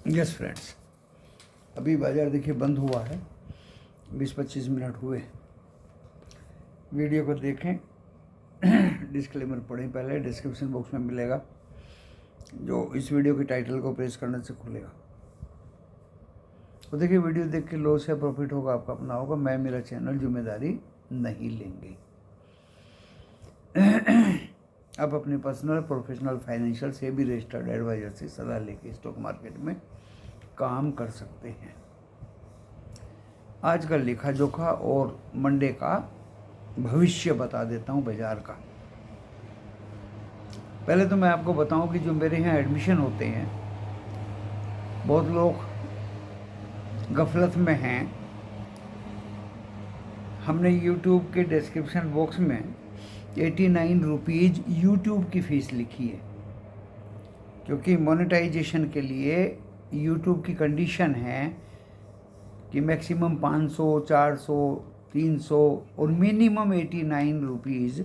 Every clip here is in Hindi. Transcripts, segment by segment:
यस फ्रेंड्स, अभी बाज़ार देखिए बंद हुआ है, 20-25 मिनट हुए। वीडियो को देखें, डिस्क्लेमर पढ़ें, पहले डिस्क्रिप्शन बॉक्स में मिलेगा, जो इस वीडियो के टाइटल को प्रेस करने से खुलेगा। तो देखिए, वीडियो देख के लॉस या प्रॉफिट होगा आपका अपना होगा, मैं मेरा चैनल जिम्मेदारी नहीं लेंगे। आप अपने पर्सनल, प्रोफेशनल, फाइनेंशियल से भी रजिस्टर्ड एडवाइजर से सलाह लेके स्टॉक मार्केट में काम कर सकते हैं। आज का लेखा जोखा और मंडे का भविष्य बता देता हूँ बाजार का। पहले तो मैं आपको बताऊं कि जो मेरे यहाँ एडमिशन होते हैं, बहुत लोग गफलत में हैं। हमने यूट्यूब के डिस्क्रिप्शन बॉक्स में 89 रुपीज़ यूट्यूब की फ़ीस लिखी है, क्योंकि मोनेटाइजेशन के लिए यूट्यूब की कंडीशन है कि मैक्सिमम 500, 400, 300 और मिनिमम 89 रुपीज़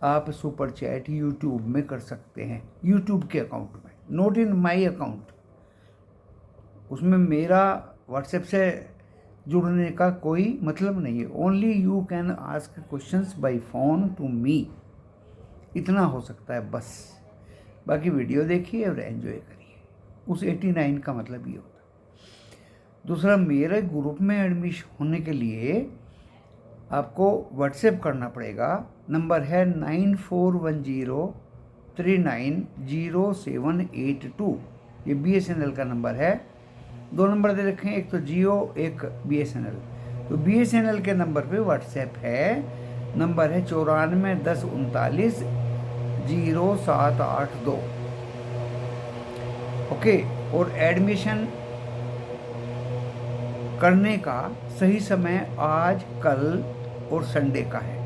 आप सुपर चैट यूट्यूब में कर सकते हैं, यूट्यूब के अकाउंट में, नॉट इन माई अकाउंट। उसमें मेरा व्हाट्सएप से जुड़ने का कोई मतलब नहीं है। Only you can ask questions by phone to me, इतना हो सकता है बस। बाकी वीडियो देखिए और एंजॉय करिए, उस 89 का मतलब ये होता है। दूसरा, मेरे ग्रुप में एडमिशन होने के लिए आपको व्हाट्सएप करना पड़ेगा। नंबर है 9410390782। ये BSNL का नंबर है। 2 नंबर दे रखे हैं, एक तो जियो, एक BSNL। तो BSNL के नंबर पे व्हाट्सएप है, नंबर है 9410390782। ओके। और एडमिशन करने का सही समय आज, कल और संडे का है।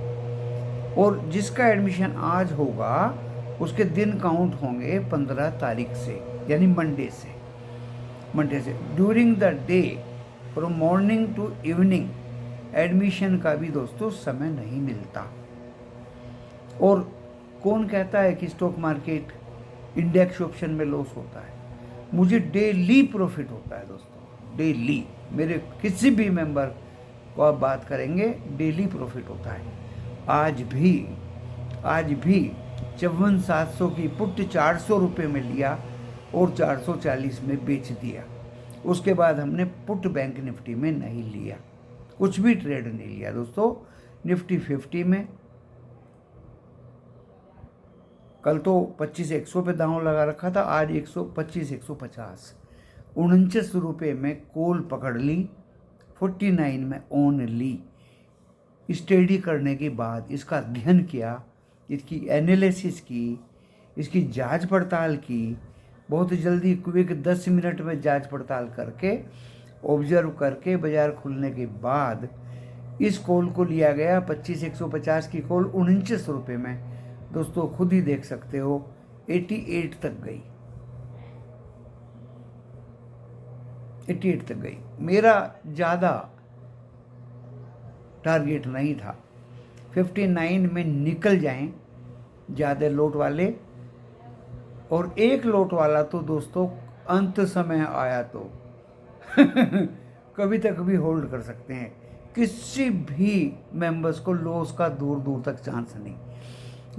और जिसका एडमिशन आज होगा उसके दिन काउंट होंगे 15 तारीख से, यानी मंडे से। During the day, from morning to evening, admission का भी दोस्तों समय नहीं मिलता। और कौन कहता है कि स्टॉक मार्केट इंडेक्स ऑप्शन में लॉस होता है? मुझे डेली प्रॉफिट होता है दोस्तों, डेली। मेरे किसी भी मेंबर को आप बात करेंगे, डेली प्रॉफिट होता है। आज भी 54,700 की पुट 400 रुपये में लिया और 440 में बेच दिया। उसके बाद हमने पुट बैंक निफ्टी में नहीं लिया, कुछ भी ट्रेड नहीं लिया दोस्तों। निफ्टी 50 में कल तो 25,100 पे दांव लगा रखा था, आज 125,150, 49 रुपये में कॉल पकड़ ली, 49 में ऑन ली। स्टडी करने के बाद इसका अध्ययन किया, इसकी एनालिसिस की, इसकी जांच पड़ताल की, बहुत जल्दी क्विक 10 मिनट में जांच पड़ताल करके, ऑब्जर्व करके, बाजार खुलने के बाद इस कॉल को लिया गया। 25,150 की कॉल 49 रुपये में, दोस्तों खुद ही देख सकते हो, 88 तक गई, 88 तक गई। मेरा ज़्यादा टारगेट नहीं था, 59 में निकल जाएं ज़्यादा लोट वाले, और एक लोट वाला तो दोस्तों अंत समय आया तो कभी तक भी होल्ड कर सकते हैं। किसी भी मेंबर्स को लॉस का दूर दूर तक चांस नहीं।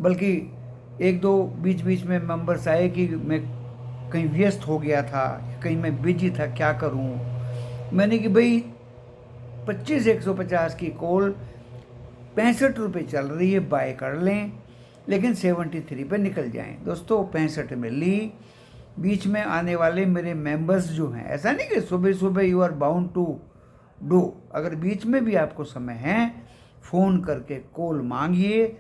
बल्कि एक दो बीच बीच में मेंबर्स आए कि मैं कहीं व्यस्त हो गया था, कहीं मैं बिजी था, क्या करूं। मैंने कि भाई 25,150 की कॉल 65 रुपये चल रही है, बाय कर लें, लेकिन 73 पे निकल जाएं। दोस्तों 65 में ली। बीच में आने वाले मेरे मेंबर्स जो हैं, ऐसा नहीं कि सुबह सुबह you are bound to do. अगर बीच में भी आपको समय है, फ़ोन करके कॉल मांगिए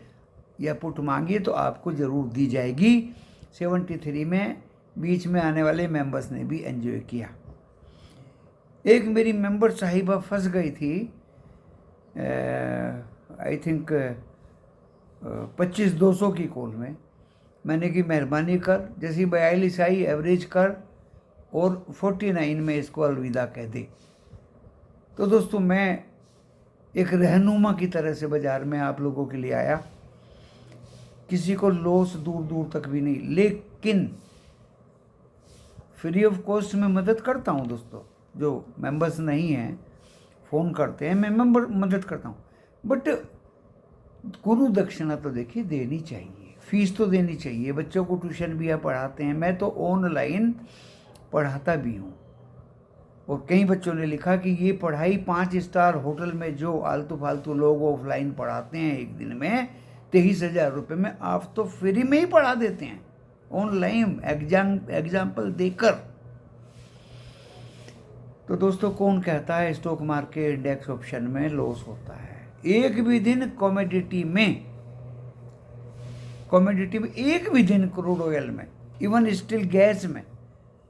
या पुट मांगिए तो आपको ज़रूर दी जाएगी। 73 में बीच में आने वाले मेंबर्स ने भी एंजॉय किया। एक मेरी मेंबर साहिबा फंस गई थी, आई थिंक 25,200 की कॉल में। मैंने की मेहरबानी कर, जैसी 42 आई एवरेज कर और 49 में इसको अलविदा कह दे। तो दोस्तों मैं एक रहनुमा की तरह से बाज़ार में आप लोगों के लिए आया, किसी को लॉस दूर दूर तक भी नहीं। लेकिन फ्री ऑफ कॉस्ट में मदद करता हूँ दोस्तों। जो मेंबर्स नहीं हैं फ़ोन करते हैं, मैं मेंबर मदद करता हूँ, बट गुरु दक्षिणा तो देखिए देनी चाहिए, फीस तो देनी चाहिए। बच्चों को ट्यूशन भी आप पढ़ाते हैं, मैं तो ऑनलाइन पढ़ाता भी हूँ। और कई बच्चों ने लिखा कि ये पढ़ाई 5 स्टार होटल में जो आलतू फालतू लोग ऑफलाइन पढ़ाते हैं एक दिन में 23,000 रुपये में, आप तो फ्री में ही पढ़ा देते हैं ऑनलाइन एग्जाम्पल देकर। तो दोस्तों कौन कहता है स्टॉक मार्केट इंडेक्स ऑप्शन में लॉस होता है? एक भी दिन कमोडिटी में एक भी दिन क्रूड ऑयल में, इवन स्टिल गैस में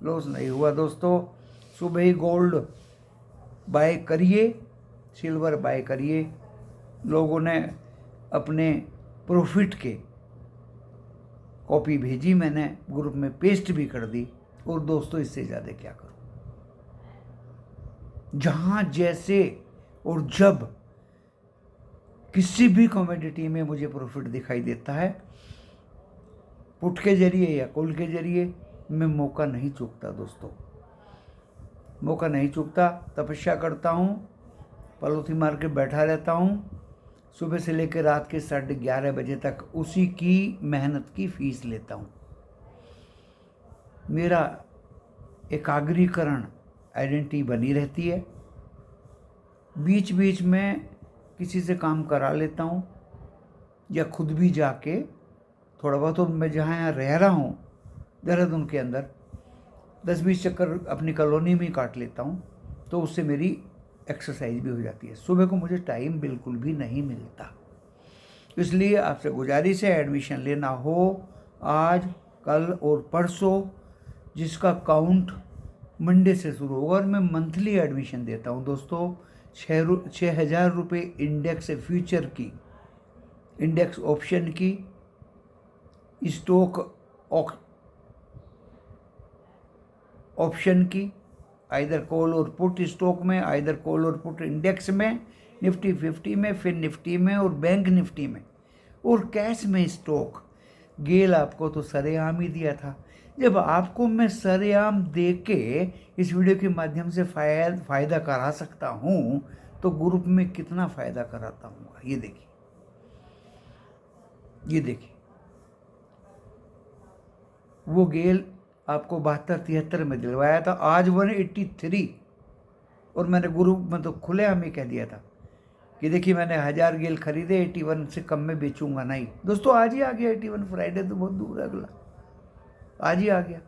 लॉस नहीं हुआ दोस्तों। सुबह ही गोल्ड बाय करिए, सिल्वर बाय करिए। लोगों ने अपने प्रॉफिट के कॉपी भेजी, मैंने ग्रुप में पेस्ट भी कर दी। और दोस्तों इससे ज़्यादा क्या करूं? जहां जैसे और जब किसी भी कमोडिटी में मुझे प्रॉफिट दिखाई देता है, पुट के जरिए या कॉल के जरिए, मैं मौका नहीं चूकता दोस्तों, मौका नहीं चूकता। तपस्या करता हूँ, पलोथी मार के बैठा रहता हूँ, सुबह से लेकर रात के 11:30 बजे तक उसी की मेहनत की फीस लेता हूँ। मेरा एकाग्रीकरण आइडेंटिटी बनी रहती है। बीच बीच में किसी से काम करा लेता हूँ या खुद भी जाके थोड़ा बहुत। और मैं जहाँ यहाँ रह रहा हूँ देहरादून के अंदर 10-20 चक्कर अपनी कॉलोनी में ही काट लेता हूँ, तो उससे मेरी एक्सरसाइज भी हो जाती है। सुबह को मुझे टाइम बिल्कुल भी नहीं मिलता, इसलिए आपसे गुजारिश है एडमिशन लेना हो आज, कल और परसों, जिसका काउंट मंडे से शुरू होगा। और मैं मंथली एडमिशन देता हूँ दोस्तों। 6,000 रुपये इंडेक्स फ्यूचर की, इंडेक्स ऑप्शन की, स्टॉक ऑप्शन की, आइदर कॉल और पुट स्टॉक में, आइदर कॉल और पुट इंडेक्स में, निफ्टी 50 में, फिर निफ्टी में और बैंक निफ्टी में, और कैश में स्टॉक। गेल आपको तो सरेआम ही दिया था। जब आपको मैं सरेआम दे के इस वीडियो के माध्यम से फ़ायदा करा सकता हूँ, तो ग्रुप में कितना फ़ायदा कराता हूँ। ये देखिए, ये देखिए, वो गेल आपको 72-73 में दिलवाया था, आज 183। और मैंने ग्रुप में तो खुलेआम ही कह दिया था कि देखिए मैंने 1000 गेल खरीदे, 81 से कम में बेचूंगा नहीं। दोस्तों आज ही आ गया 81, फ्राइडे तो बहुत दूर है, अगला आज ही आ गया।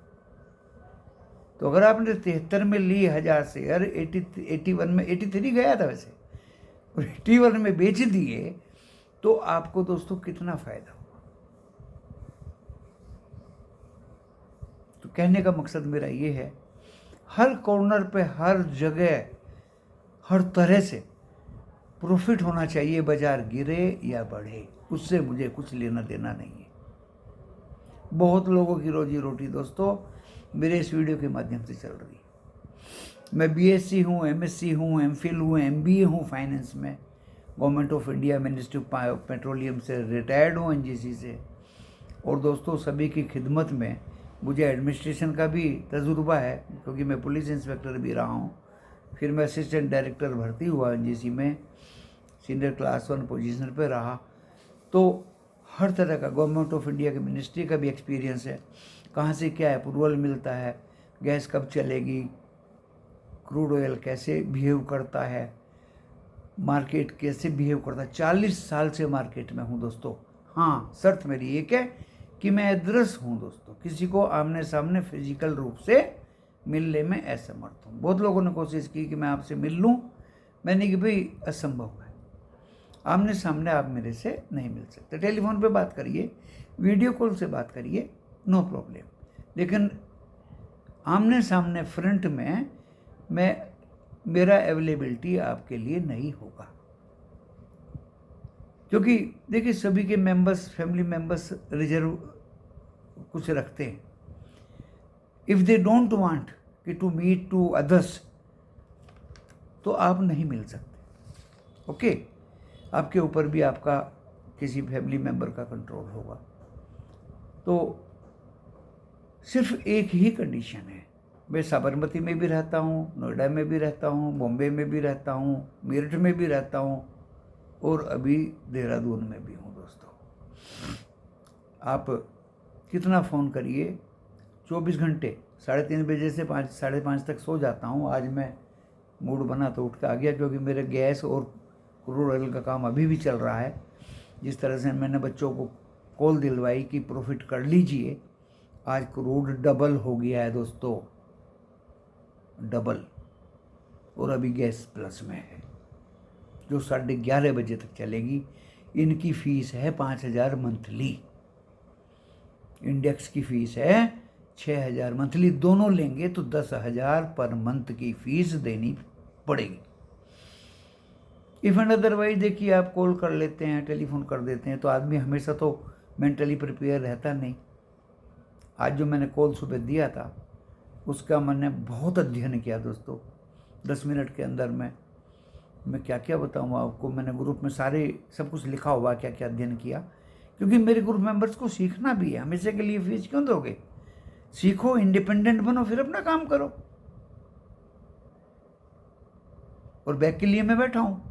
तो अगर आपने 73 में ली 1000 शेयर, 81 में 83 गया था वैसे, और 81 में बेच दिए, तो आपको दोस्तों कितना फ़ायदा हुआ। तो कहने का मकसद मेरा ये है, हर कॉर्नर पे, हर जगह, हर तरह से प्रॉफिट होना चाहिए, बाजार गिरे या बढ़े, उससे मुझे कुछ लेना देना नहीं है। बहुत लोगों की रोजी रोटी दोस्तों मेरे इस वीडियो के माध्यम से चल रही है। मैं बीएससी हूँ, एमएससी हूँ, एमफिल हूँ, एमबीए हूँ फाइनेंस में, government of India ministry of petroleum से रिटायर्ड हूँ, एनजीसी से। और दोस्तों सभी की खिदमत में मुझे एडमिनिस्ट्रेशन का भी तजुर्बा है, क्योंकि मैं पुलिस इंस्पेक्टर भी रहा हूँ। फिर मैं असिस्टेंट डायरेक्टर भर्ती हुआ एनजीसी में, सीनियर क्लास 1 पोजीशन पे रहा। तो हर तरह का गवर्नमेंट ऑफ इंडिया की मिनिस्ट्री का भी एक्सपीरियंस है, कहाँ से क्या अप्रूवल मिलता है, गैस कब चलेगी, क्रूड ऑयल कैसे बिहेव करता है, मार्केट कैसे बिहेव करता है। 40 साल से मार्केट में हूँ दोस्तों। हाँ, शर्त मेरी एक है कि मैं अदृश्य हूँ दोस्तों, किसी को आमने सामने फिजिकल रूप से मिलने में असमर्थ हूँ। बहुत लोगों ने कोशिश की कि मैं आपसे मिल लूँ, मैंने कि भाई असंभव है, आमने सामने आप मेरे से नहीं मिल सकते। टेलीफोन पे बात करिए, वीडियो कॉल से बात करिए, नो प्रॉब्लम, लेकिन आमने सामने फ्रंट में मेरा अवेलेबिलिटी आपके लिए नहीं होगा। क्योंकि देखिए सभी के मेंबर्स, फैमिली मेंबर्स रिजर्व कुछ रखते हैं। इफ़ दे डोंट वांट कि टू मीट टू अदर्स, तो आप नहीं मिल सकते। ओके, आपके ऊपर भी आपका किसी फैमिली मेंबर का कंट्रोल होगा। तो सिर्फ एक ही कंडीशन है मैं साबरमती में भी रहता हूँ, नोएडा में भी रहता हूँ, बॉम्बे में भी रहता हूँ, मेरठ में भी रहता हूँ और अभी देहरादून में भी हूँ दोस्तों। आप कितना फ़ोन करिए, 24 घंटे 3:30 बजे से 5 साढ़े 5 तक सो जाता हूँ। आज मैं मूड बना तो उठ के आ गया, क्योंकि मेरे गैस और क्रूड ऑयल का काम अभी भी चल रहा है। जिस तरह से मैंने बच्चों को कॉल दिलवाई कि प्रॉफिट कर लीजिए, आज क्रूड डबल हो गया है दोस्तों, डबल। और अभी गैस प्लस में है, जो 11:30 बजे तक चलेगी। इनकी फ़ीस है 5,000 मंथली, इंडेक्स की फ़ीस है 6,000 मंथली। दोनों लेंगे तो 10,000 पर मंथ की फ़ीस देनी पड़ेगी। इफ़ एंड अदरवाइज देखिए, आप कॉल कर लेते हैं, टेलीफोन कर देते हैं, तो आदमी हमेशा तो मेंटली प्रिपेयर रहता नहीं। आज जो मैंने कॉल सुबह दिया था उसका मैंने बहुत अध्ययन किया दोस्तों। 10 मिनट के अंदर मैं क्या क्या बताऊँ आपको। मैंने ग्रुप में सारे सब कुछ लिखा हुआ, क्या क्या अध्ययन किया, क्योंकि मेरे ग्रुप मेंबर्स को सीखना भी है। हमेशा के लिए फीस क्यों दोगे? सीखो, इंडिपेंडेंट बनो, फिर अपना काम करो। और बैक के लिए मैं बैठा हूँ।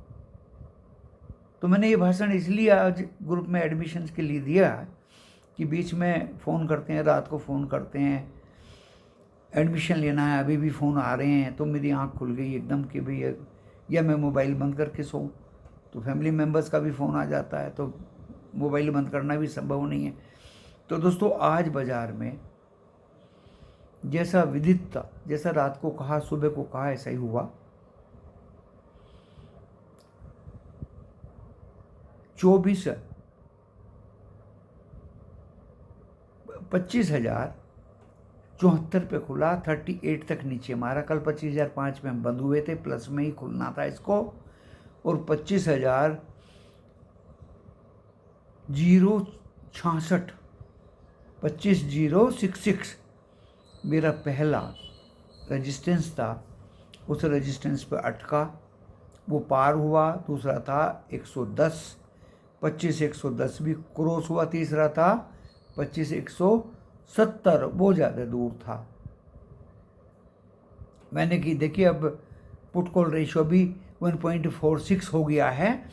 तो मैंने ये भाषण इसलिए आज ग्रुप में एडमिशन्स के लिए दिया कि बीच में फ़ोन करते हैं, रात को फ़ोन करते हैं, एडमिशन लेना है, अभी भी फ़ोन आ रहे हैं, तो मेरी आंख खुल गई एकदम कि भाई, या मैं मोबाइल बंद करके सोऊं। तो फैमिली मेम्बर्स का भी फ़ोन आ जाता है, तो मोबाइल बंद करना भी संभव नहीं है। तो दोस्तों, आज बाज़ार में जैसा विदित था, जैसा रात को कहा, सुबह को कहा, ऐसा ही हुआ। 25,074 पे खुला, 38 तक नीचे मारा। कल 25,005 में हम बंद हुए थे, प्लस में ही खुलना था इसको। और 25,066 25,066 मेरा पहला रेजिस्टेंस था। उस रेजिस्टेंस पे अटका, वो पार हुआ। दूसरा था 110, 25,110 भी क्रॉस हुआ। तीसरा था 25,170, वो ज़्यादा दूर था। मैंने कि देखिए, अब पुट कॉल रेशियो भी 1.46 हो गया है।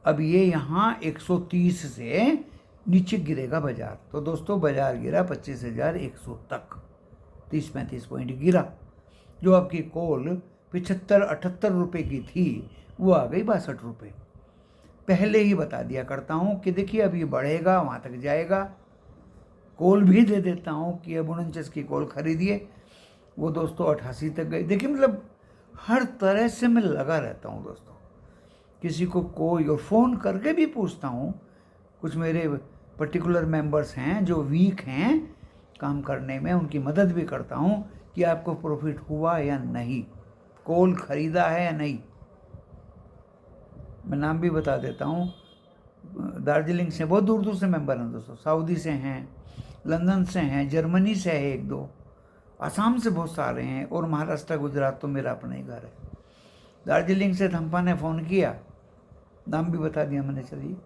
अब ये यहाँ 130 से नीचे गिरेगा बाजार। तो दोस्तों, बाजार गिरा 25,100 तक, 30-35 पॉइंट गिरा। जो आपकी कॉल 75-78 रुपये की थी, वो आ गई 62 रुपये। पहले ही बता दिया करता हूँ कि देखिए, अब ये बढ़ेगा, वहाँ तक जाएगा। कॉल भी दे देता हूँ कि अब 49 की कॉल खरीदिए, वो दोस्तों 88 तक गई। देखिए, मतलब हर तरह से मैं लगा रहता हूँ दोस्तों। किसी को कोई और फ़ोन करके भी पूछता हूँ। कुछ मेरे पर्टिकुलर मेंबर्स हैं जो वीक हैं काम करने में, उनकी मदद भी करता हूँ कि आपको प्रॉफिट हुआ या नहीं, कॉल ख़रीदा है या नहीं। मैं नाम भी बता देता हूँ। दार्जिलिंग से बहुत दूर दूर से मेंबर हैं दोस्तों, सऊदी से हैं, लंदन से हैं, जर्मनी से है 1-2, आसाम से बहुत सारे हैं, और महाराष्ट्र, गुजरात तो मेरा अपना ही घर है। दार्जिलिंग से धम्पा ने फ़ोन किया, नाम भी बता दिया मैंने, चलिए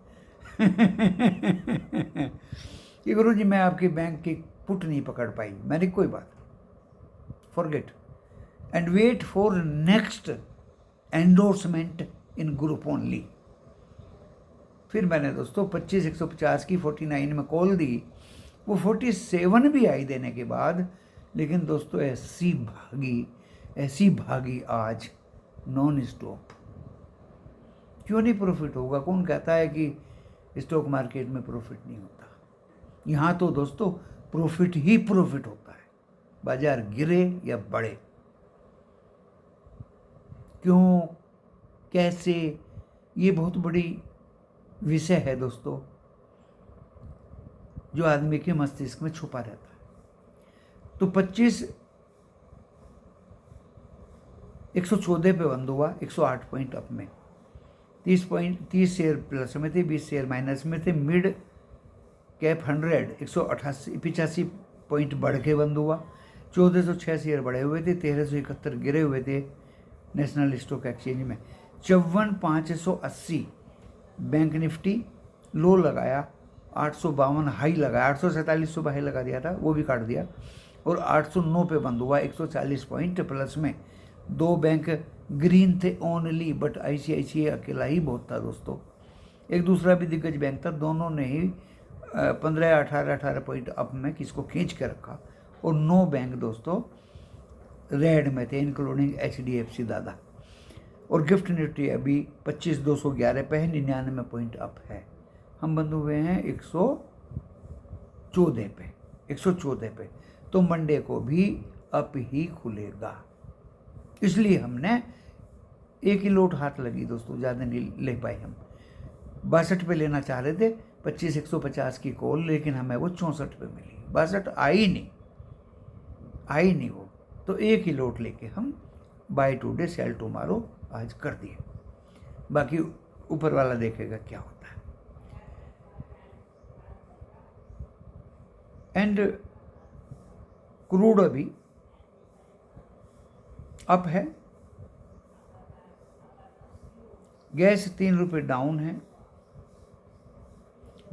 कि गुरुजी मैं आपकी बैंक की पुट नहीं पकड़ पाई। मैंने कोई बात, forget and wait for next endorsement in group only. फिर मैंने दोस्तों 25,150 की 49 में कॉल दी। वो 47 भी आई देने के बाद, लेकिन दोस्तों ऐसी भागी आज नॉन स्टॉप। क्यों नहीं प्रॉफिट होगा? कौन कहता है कि स्टॉक मार्केट में प्रॉफिट नहीं होता? यहाँ तो दोस्तों प्रॉफिट ही प्रॉफिट होता है, बाजार गिरे या बढ़े। क्यों, कैसे, ये बहुत बड़ी विषय है दोस्तों, जो आदमी के मस्तिष्क में छुपा रहता है। तो 25,114 पे बंद हुआ, 108 पॉइंट अप में, 30 शेयर प्लस में थे, 20 शेयर माइनस में थे। मिड कैप 100 185 पॉइंट बढ़ के बंद हुआ। 1406 शेयर बढ़े हुए थे, 1371 गिरे हुए थे नेशनल स्टॉक एक्सचेंज में। 54,580 बैंक निफ्टी लो लगाया, 852 हाई लगाया, 847 सुबह हाई लगा दिया था, वो भी काट दिया। और 809 पे बंद हुआ, 140 पॉइंट प्लस में। 2 बैंक ग्रीन थे ओनली, बट ICICI अकेला ही बहुत था दोस्तों। एक दूसरा भी दिग्गज बैंक था, दोनों ने ही 15-18 पॉइंट अप में किसको खींच के रखा। और 9 बैंक दोस्तों रेड में थे, इंक्लूडिंग HDFC दादा। और गिफ्ट निफ्टी अभी 25,211 पे है, 99 पॉइंट अप है। हम बंद हुए हैं 114 पे। तो मंडे को भी अप ही खुलेगा, इसलिए हमने एक ही लोट हाथ लगी दोस्तों, ज़्यादा नहीं ले पाए हम। 62 पे लेना चाह रहे थे, 25,150 की कॉल, लेकिन हमें वो 64 पे मिली। 62 आई नहीं वो, तो एक ही लोट लेके हम बाय टुडे सेल टुमारो आज कर दिए। बाकी ऊपर वाला देखेगा क्या होता है। एंड क्रूड अभी अप है, गैस 3 रुपये डाउन है,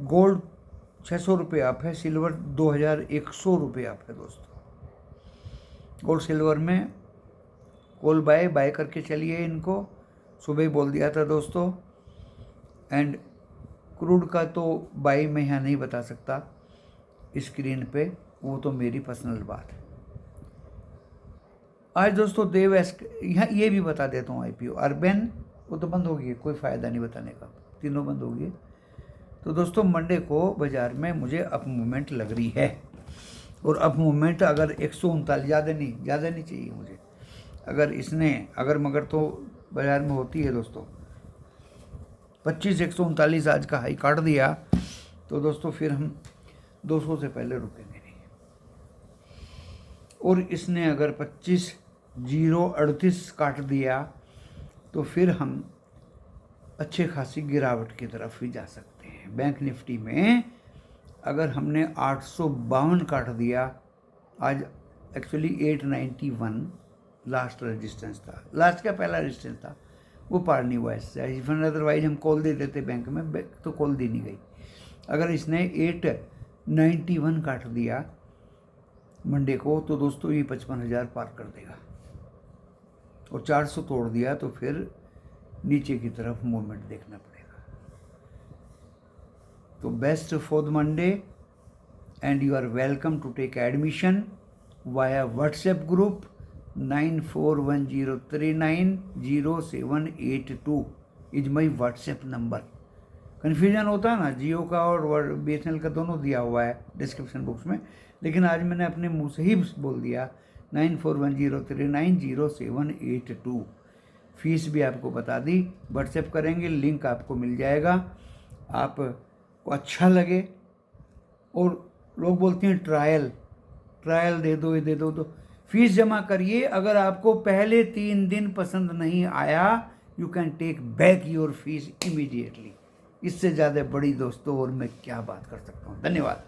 गोल्ड 600 रुपये अप है, सिल्वर 2100 रुपये अप है दोस्तों। गोल्ड सिल्वर में कॉल बाय करके चलिए इनको, सुबह ही बोल दिया था दोस्तों। एंड क्रूड का तो बाय मैं यहाँ नहीं बता सकता स्क्रीन पे, वो तो मेरी पर्सनल बात है। आज दोस्तों देव यहाँ ये भी बता देता हूँ, IPO अर्बन वो तो बंद हो गई, कोई फ़ायदा नहीं बताने का, तीनों बंद हो गए। तो दोस्तों मंडे को बाज़ार में मुझे अप मूवमेंट लग रही है, और अप मूवमेंट अगर 139, ज़्यादा नहीं चाहिए मुझे। अगर इसने अगर तो बाज़ार में होती है दोस्तों 25,139 आज का हाई काट दिया, तो दोस्तों फिर हम 200 से पहले रुकेंगे नहीं। और इसने अगर 25,038 काट दिया तो फिर हम अच्छे खासी गिरावट की तरफ भी जा सकते हैं। बैंक निफ्टी में अगर हमने 852 काट दिया, आज एक्चुअली 891 लास्ट रेजिस्टेंस था, लास्ट का पहला रेजिस्टेंस था, वो पार नहीं हुआ इससे। इवन अदरवाइज हम कॉल दे देते बैंक में, तो कॉल दी नहीं गई। अगर इसने 891 काट दिया मंडे को, तो दोस्तों ये 55,000 पार कर देगा। और 400 तोड़ दिया तो फिर नीचे की तरफ मूवमेंट देखना पड़ेगा। तो best for the Monday, and you are welcome to take admission via WhatsApp group 9410390782 is my WhatsApp number. Confusion होता है ना, जियो का और BSNL का दोनों दिया हुआ है डिस्क्रिप्शन बॉक्स में, लेकिन आज मैंने अपने मुंह से ही बोल दिया 9410390782। फीस भी आपको बता दी, व्हाट्सएप करेंगे, लिंक आपको मिल जाएगा। आपको अच्छा लगे, और लोग बोलते हैं ट्रायल दे दो, ये दे दो, तो फीस जमा करिए। अगर आपको पहले 3 दिन पसंद नहीं आया, you can take back your fees immediately. इससे ज़्यादा बड़ी दोस्तों और मैं क्या बात कर सकता हूँ। धन्यवाद।